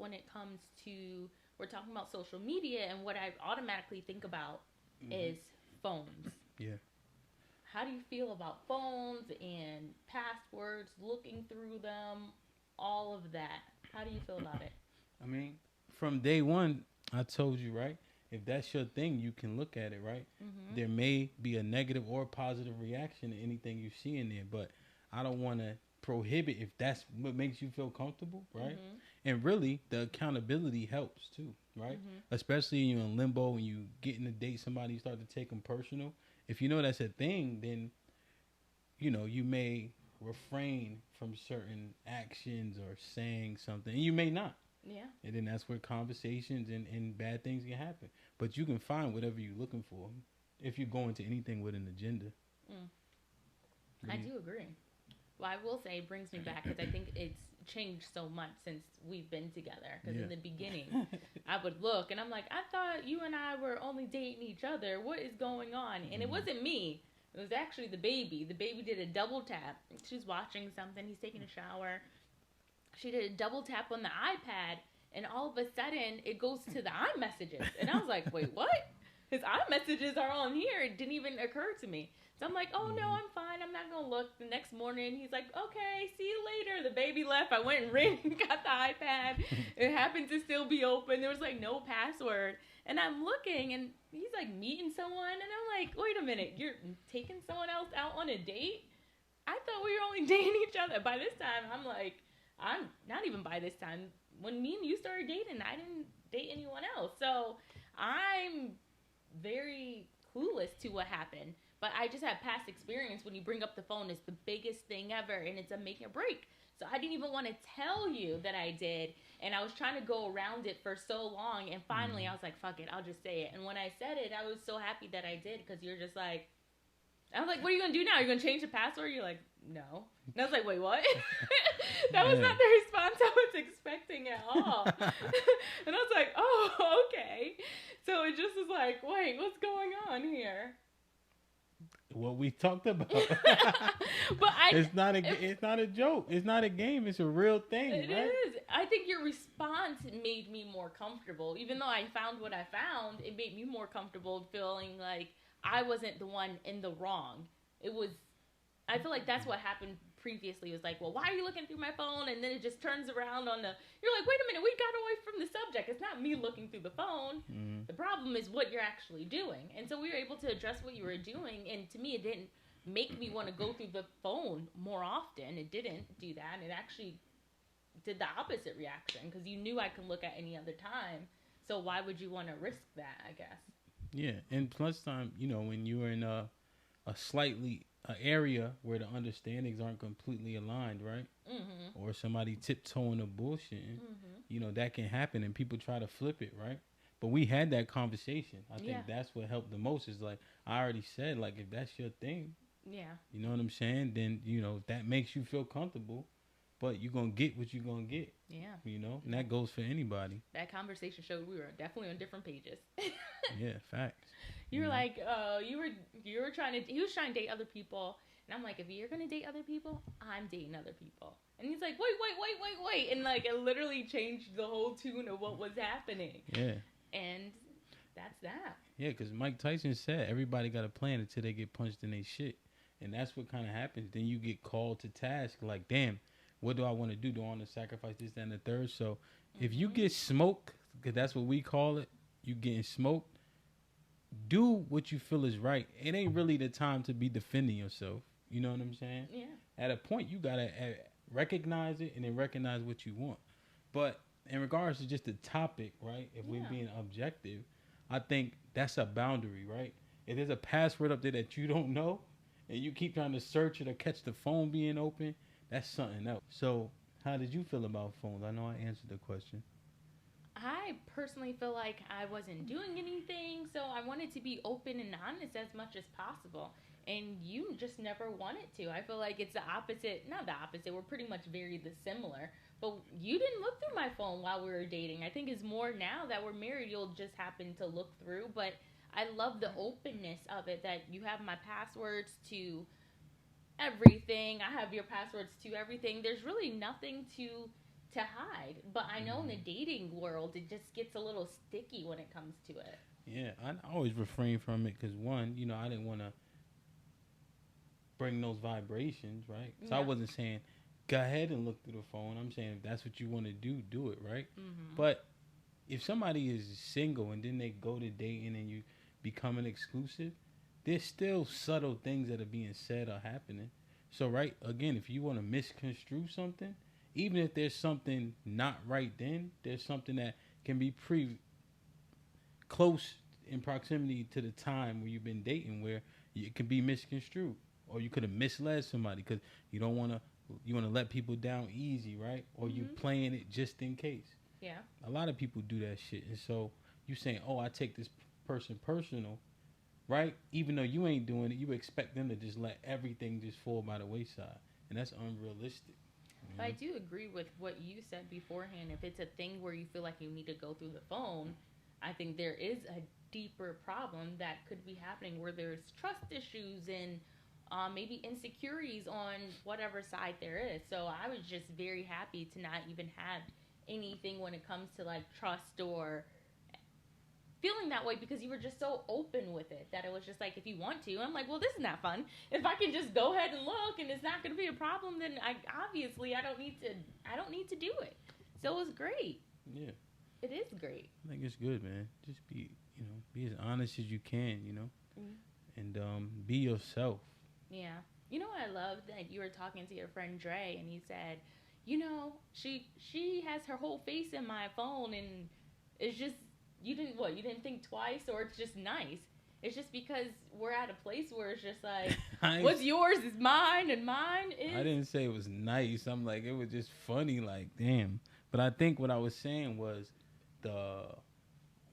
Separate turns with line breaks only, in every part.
when it comes to, we're talking about social media, and what I automatically think about is phones.
Yeah.
How do you feel about phones and passwords, looking through them, all of that? How do you feel about it?
I mean, from day one, I told you, right? If that's your thing, you can look at it, right?
Mm-hmm.
There may be a negative or positive reaction to anything you see in there, but I don't want to prohibit if that's what makes you feel comfortable, right?
Mm-hmm.
And really, the accountability helps too, right?
Mm-hmm.
Especially when you're in limbo and you get in a date, somebody you start to take them personal. If you know that's a thing, then you may refrain from certain actions or saying something, and you may not.
Yeah.
And then that's where conversations and bad things can happen. But you can find whatever you're looking for if you go into anything with an agenda.
Mm. I do agree. Well, I will say it brings me back because I think it's changed so much since we've been together. Because in the beginning, I would look and I'm like, I thought you and I were only dating each other. What is going on? And it wasn't me. It was actually the baby. The baby did a double tap. She's watching something. He's taking a shower. She did a double tap on the iPad, and all of a sudden, it goes to the iMessages. And I was like, wait, what? His iMessages are on here. It didn't even occur to me. So I'm like, oh, no, I'm fine. I'm not going to look. The next morning, he's like, okay, see you later. The baby left. I went and ran and got the iPad. It happened to still be open. There was, like, no password. And I'm looking, and he's, like, meeting someone. And I'm like, wait a minute. You're taking someone else out on a date? I thought we were only dating each other. By this time, I'm not even by this time. When me and you started dating, I didn't date anyone else. So I'm very clueless to what happened. But I just had past experience. When you bring up the phone, it's the biggest thing ever, and it's a make or break. So I didn't even want to tell you that I did, and I was trying to go around it for so long, and finally I was like, fuck it, I'll just say it. And when I said it, I was so happy that I did, because you're just like, I was like, what are you going to do now? You're going to change the password? You're like, no. And I was like, wait, what? That was not the response I was expecting at all. And I was like, oh, okay. So it just was like, wait, what's going on here?
What we talked about.
But
it's not a joke. It's not a game. It's a real thing.
It
right?
is. I think your response made me more comfortable. Even though I found what I found, it made me more comfortable feeling like I wasn't the one in the wrong. It was, I feel like that's what happened previously. It was like, well, why are you looking through my phone? And then it just turns around on you're like, wait a minute, we got away from the subject. It's not me looking through the phone.
Mm-hmm.
The problem is what you're actually doing. And so we were able to address what you were doing. And to me, it didn't make me want to go through the phone more often. It didn't do that. It actually did the opposite reaction, because you knew I could look at any other time. So why would you want to risk that, I guess?
Yeah, and plus time, when you're in a slightly area where the understandings aren't completely aligned, right?
Mm-hmm.
Or somebody tiptoeing or bullshitting, that can happen, and people try to flip it, right? But we had that conversation. I think that's what helped the most. Is like I already said, like if that's your thing, you know what I'm saying? Then if that makes you feel comfortable, but you're gonna get what you're gonna get.
Yeah.
And that goes for anybody.
That conversation showed we were definitely on different pages.
Yeah, facts.
You were like, you were trying to, he was trying to date other people. And I'm like, if you're going to date other people, I'm dating other people. And he's like, wait. And like, it literally changed the whole tune of what was happening.
Yeah.
And that's that.
Yeah, because Mike Tyson said everybody got a plan until they get punched in their shit. And that's what kind of happens. Then you get called to task like, damn, what do I want to do? Do I want to sacrifice this, that, and the third? So if you get smoked, because that's what we call it, you getting smoked, do what you feel is right. It ain't really the time to be defending yourself. You know what I'm saying?
Yeah.
At a point, you got to recognize it and then recognize what you want. But in regards to just the topic, right, if we're being objective, I think that's a boundary, right? If there's a password up there that you don't know and you keep trying to search it or catch the phone being open, that's something else. So how did you feel about phones? I know I answered the question.
I personally feel like I wasn't doing anything, so I wanted to be open and honest as much as possible. And you just never wanted to. I feel like it's the opposite. Not the opposite. We're pretty much very similar. But you didn't look through my phone while we were dating. I think it's more now that we're married, you'll just happen to look through. But I love the openness of it, that you have my passwords to everything. I have your passwords to everything. There's really nothing to to hide. But I know in the dating world, it just gets a little sticky when it comes to it.
Yeah, I always refrain from it because, one, you know, I didn't want to bring those vibrations, right? So I wasn't saying, go ahead and look through the phone. I'm saying if that's what you want to do it, right?
Mm-hmm.
But if somebody is single and then they go to dating and you become an exclusive, there's still subtle things that are being said or happening. So, right, again, if you want to misconstrue something, even if there's something not right then, there's something that can be close in proximity to the time where you've been dating where it can be misconstrued. Or you could have misled somebody because you don't want to, you want to let people down easy, right? Or you playing it just in case.
Yeah.
A lot of people do that shit. And so you saying, oh, I take this person personal, right? Even though you ain't doing it, you expect them to just let everything just fall by the wayside. And that's unrealistic.
But I do agree with what you said beforehand. If it's a thing where you feel like you need to go through the phone, I think there is a deeper problem that could be happening where there's trust issues and maybe insecurities on whatever side there is. So I was just very happy to not even have anything when it comes to like trust or feeling that way, because you were just so open with it that it was just like, if you want to, I'm like, well, this is not fun. If I can just go ahead and look and it's not going to be a problem, then I don't need to do it. So it was great.
Yeah.
It is great.
I think it's good, man. Just be as honest as you can, and be yourself.
Yeah. You know what I love? That you were talking to your friend Dre and he said, she has her whole face in my phone and it's just, you didn't think twice, or it's just nice. It's just because we're at a place where it's just like, what's yours is mine and mine is...
I didn't say it was nice. I'm like, it was just funny, like, damn. But I think what I was saying was the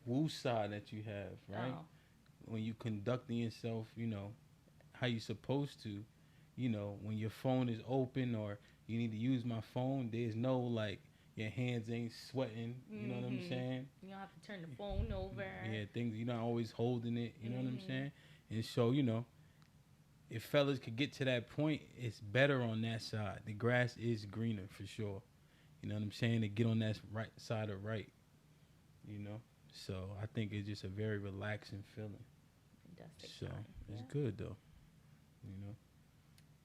woo side that you have, right?
Oh.
When you conducting yourself, how you supposed to, when your phone is open or you need to use my phone, there's no, like, your hands ain't sweating, you know what I'm saying?
You don't have to turn the phone over.
Yeah, things, you're not always holding it, you know what I'm saying? And so, if fellas could get to that point, it's better on that side. The grass is greener for sure. You know what I'm saying? To get on that right side of right, So I think it's just a very relaxing feeling.
It does take
so
time.
It's good though,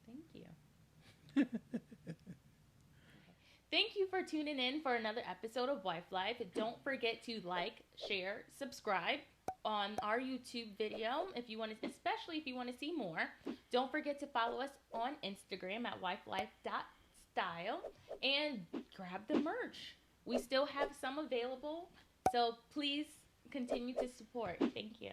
Thank you. Thank you for tuning in for another episode of Wife Life. Don't forget to like, share, subscribe on our YouTube video especially if you want to see more. Don't forget to follow us on Instagram at wifelife.style and grab the merch. We still have some available, so please continue to support. Thank you.